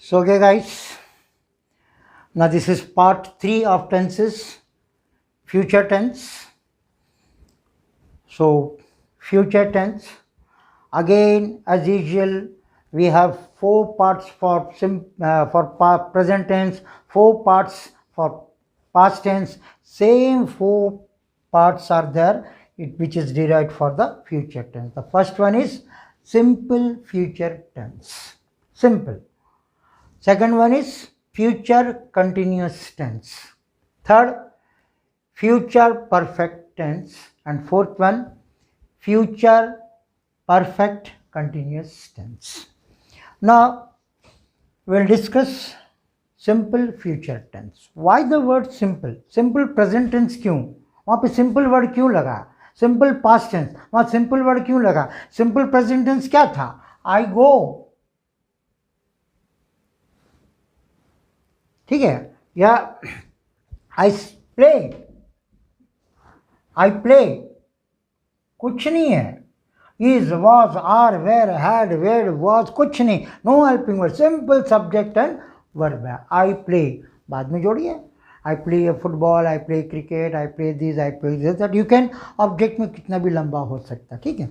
So okay guys, now this is part 3 of tenses, future tense. So future tense, again as usual we have 4 parts for present tense, 4 parts for past tense, same 4 parts are there which is derived for the future tense. The first one is simple future tense, simple. Second one is future continuous tense. Third, future perfect tense. And fourth one, future perfect continuous tense. Now, we'll discuss simple future tense. Why the word simple? Simple present tense क्यों? वहाँ पे simple word क्यों लगा? Simple past tense वहाँ simple word क्यों लगा? Simple present tense क्या था? I go. ठीक है, या आई प्ले, आई प्ले, कुछ नहीं है. Is, was, are, were, had, wed, was, कुछ नहीं. No helping word, simple subject and verb है. आई प्ले बाद में जोड़िए. I play football, I play cricket, I play this, I play this, that. You can object में कितना भी लंबा हो सकता है. ठीक है,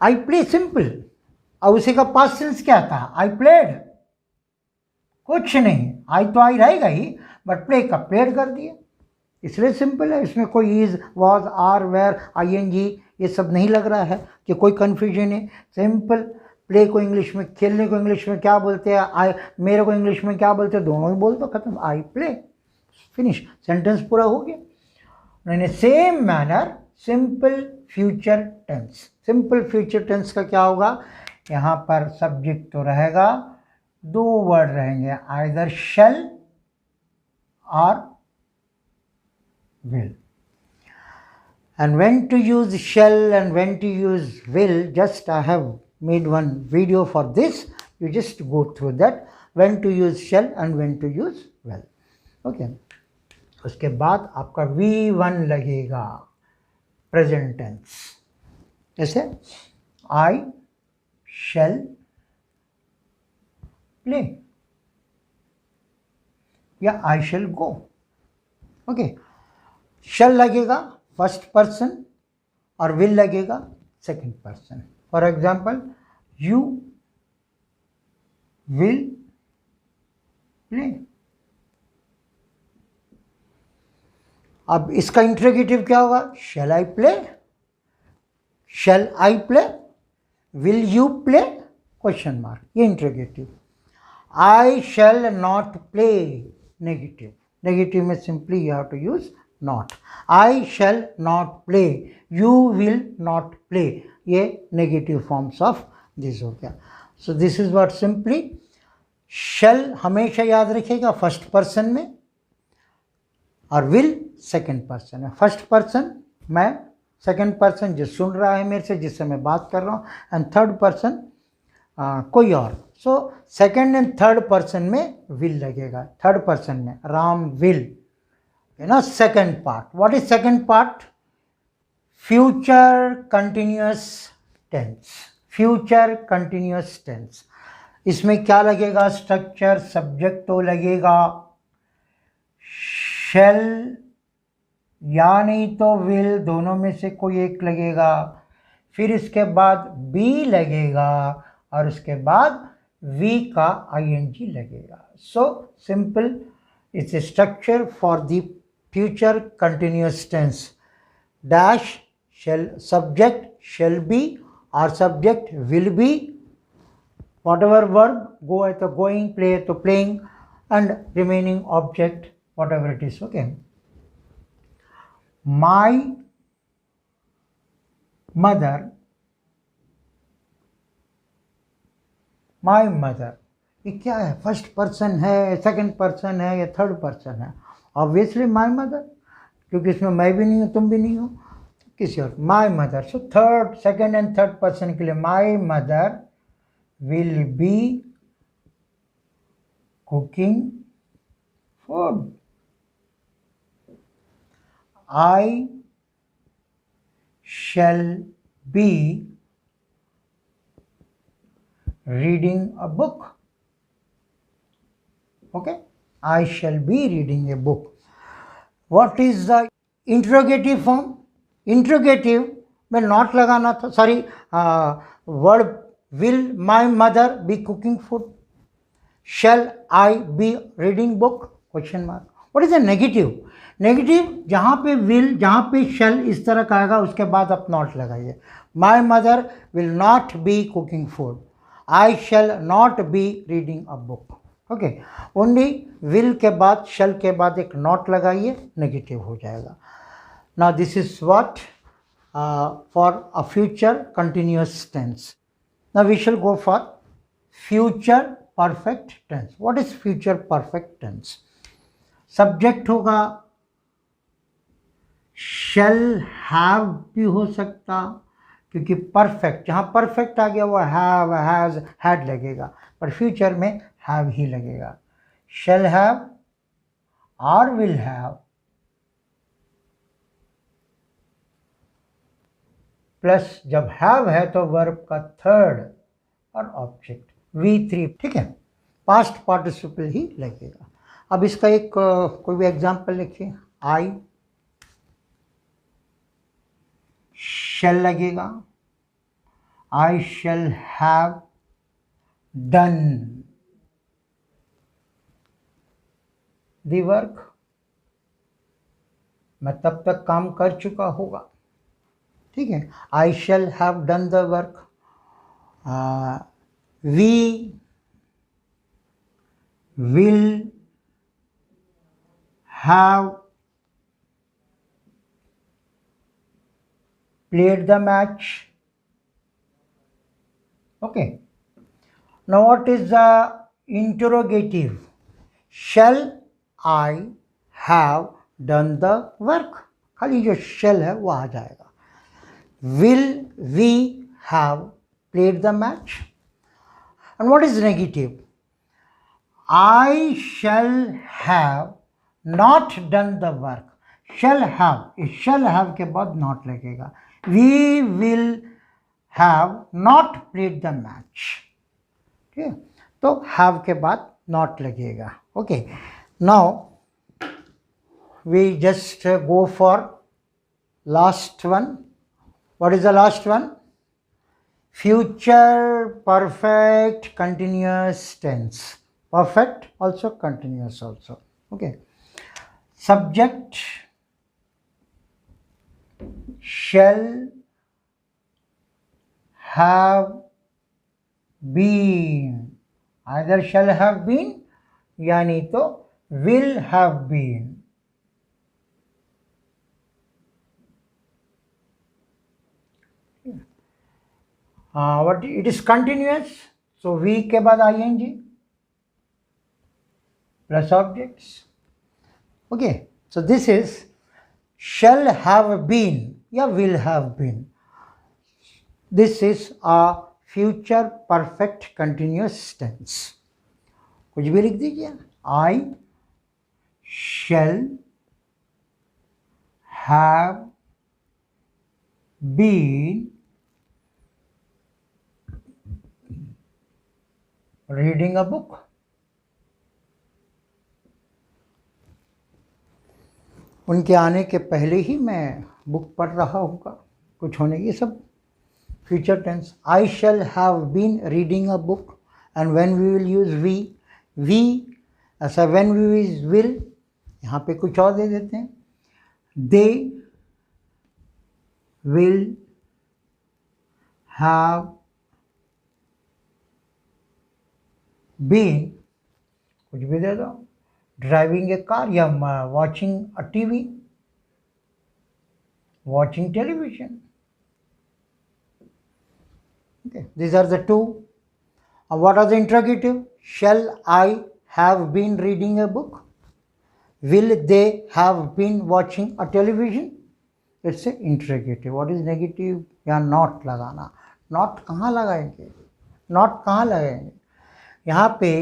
आई प्ले सिंपल. अब उसी का पास्ट टेंस क्या था? आई प्लेड, कुछ नहीं. आई तो आई रहेगा ही, बट प्ले का प्लेड कर दिया, इसलिए सिंपल है. इसमें कोई is, was, are, were, I N G ये सब नहीं लग रहा है कि कोई कन्फ्यूजन है. सिंपल. प्ले को इंग्लिश में, खेलने को इंग्लिश में क्या बोलते हैं? आई. मेरे को इंग्लिश में क्या बोलते हैं? दोनों ही बोल दो, खत्म. आई प्ले, फिनिश, सेंटेंस पूरा हो गया. In same manner simple future tense. Simple future tense का क्या होगा? यहाँ पर सब्जेक्ट तो रहेगा, दो वर्ड रहेंगे, आइदर शैल और will. And when to use shall and when to use will, just I have made one video for this. You just go through that. When to use shall and when to use will. Okay. उसके बाद आपका V1 लगेगा, present tense. जैसे I shall play या I shall go. Okay. Shall लगेगा first person और will लगेगा second person. For example, you will play. अब इसका इंट्रोगेटिव क्या होगा? Shall I play, shall I play, will you play, question mark, ये interrogative. I shall not play, negative. Negative में simply you have to use not. I shall not play, you will not play. ये negative forms of this हो गया. So this is what simply. shall हमेशा याद रखिएगा first person में, और will second person में. फर्स्ट पर्सन मैं, सेकंड पर्सन जो सुन रहा है मेरे से, जिससे मैं बात कर रहा हूँ, एंड थर्ड पर्सन कोई और. So second and third person में will लगेगा. थर्ड पर्सन में Ram will. Second part. What is second part? Future continuous tense. Future continuous tense. इसमें क्या लगेगा? स्ट्रक्चर, सब्जेक्ट तो लगेगा, shall या नहीं तो will, दोनों में से कोई एक लगेगा. फिर इसके बाद be लगेगा और उसके बाद V का ing लगेगा. So simple. It's a structure for the future continuous tense. Dash shall, subject shall be or subject will be, whatever verb, go है तो going, play है तो playing, and remaining object whatever it is. Okay. My mother, my mother, ये क्या है? First person है, second person है या थर्ड पर्सन है? ऑब्वियसली माई मदर, क्योंकि इसमें मैं भी नहीं हूँ, तुम भी नहीं हो, किसी और. My mother. So third, second and third person के लिए my mother will be cooking food. I shall be reading a book. Okay, I shall be reading a book. What is the interrogative form? Interrogative में not लगाना था, sorry, word will my mother be cooking food, shall I be reading book, question mark. What is the negative? Negative जहाँ पे will, जहाँ पे shall इस तरह का आएगा उसके बाद आप नॉट लगाइए. माई mother will not be cooking food, I shall not be reading a book. Okay, only will के बाद shall के बाद एक नॉट लगाइए, नेगेटिव हो जाएगा. Now this is what for a future continuous tense. Now we shall go for future perfect tense. What is future perfect tense? Subject होगा, shall have भी हो सकता, क्योंकि परफेक्ट, जहां परफेक्ट आ गया वो हैव, हैज, हैड लगेगा, पर फ्यूचर में हैव ही लगेगा. शैल हैव और विल हैव प्लस जब हैव है तो वर्ब का थर्ड और ऑब्जेक्ट V3. ठीक है, पास्ट पार्टिसिपल ही लगेगा. अब इसका एक कोई भी एग्जाम्पल लिखिए. आई शैल लगेगा, I shall have done the work, मैं तब तक काम कर चुका होगा. ठीक है, I shall have done the work. We will have played the match. Okay, now what is the interrogative? Shall I have done the work? खाली जो shall है वो आ जाएगा. Will we have played the match? And what is negative? I shall have not done the work. Shall have, इस shall have के बाद not लगेगा. We will have not played the match. ठीक है, तो have के बाद not लगेगा. Okay, now we just go for last one. What is the last one? Future perfect continuous tense. Perfect also, continuous also. Okay, subject shall have been, either shall have been या नहीं तो will have been. What it is continuous, so we के बाद ing plus objects. Okay, so this is shall have been या will have been. This is a future perfect continuous tense. कुछ भी लिख दीजिए. I shall have been reading a book. उनके आने के पहले ही मैं बुक पढ़ रहा होगा, कुछ होने, ये सब future tense. I shall have been reading a book. And when we will use we ऐसा, व्हेन वी यूज विल, यहाँ पे कुछ और दे देते हैं. दे विल हैव बीन, कुछ भी दे दो, ड्राइविंग ए कार या watching a TV, watching television. Okay, these are the two. What are the interrogative? Shall I have been reading a book? Will they have been watching a television? It's a interrogative. What is negative? या not लगाना. Not कहाँ लगाएंगे? Not कहाँ लगाएंगे? यहाँ पे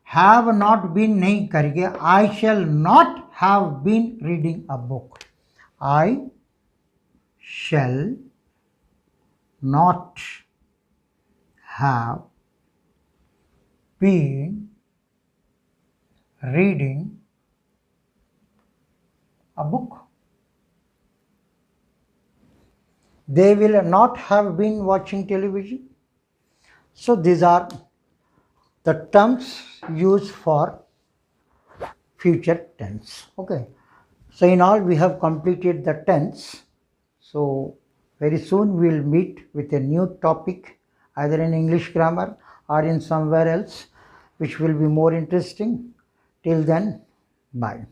have not been नहीं करेंगे. I shall not have been reading a book. I shall not have been reading a book. They will not have been watching television. So these are the terms used for future tense. Okay. So in all we have completed the tense. So very soon we will meet with a new topic, either in English grammar or in somewhere else, which will be more interesting. Till then, bye.